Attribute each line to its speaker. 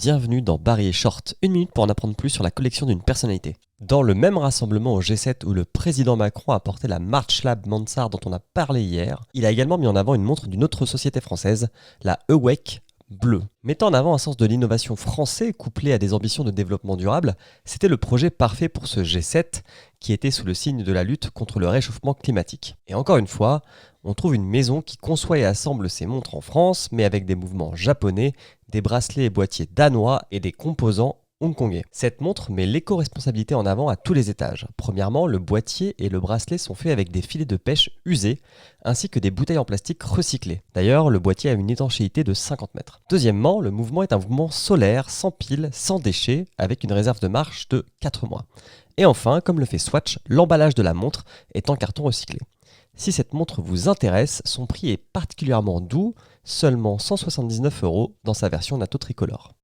Speaker 1: bienvenue dans Barry et Short, une minute pour en apprendre plus sur la collection d'une personnalité. Dans le même rassemblement au G7 où le président Macron a porté la March Lab Mansart dont on a parlé hier, il a également mis en avant une montre d'une autre société française, la Ewek bleue. Mettant en avant un sens de l'innovation français couplé à des ambitions de développement durable, c'était le projet parfait pour ce G7 qui était sous le signe de la lutte contre le réchauffement climatique. Et encore une fois, on trouve une maison qui conçoit et assemble ses montres en France, mais avec des mouvements japonais, des bracelets et boîtiers danois et des composants hongkongais. Cette montre met l'éco-responsabilité en avant à tous les étages. Premièrement, le boîtier et le bracelet sont faits avec des filets de pêche usés, ainsi que des bouteilles en plastique recyclées. D'ailleurs, le boîtier a une étanchéité de 50 mètres. Deuxièmement, le mouvement est un mouvement solaire, sans piles, sans déchets, avec une réserve de marche de 4 mois. Et enfin, comme le fait Swatch, l'emballage de la montre est en carton recyclé. Si cette montre vous intéresse, son prix est particulièrement doux, seulement 179 € dans sa version NATO tricolore.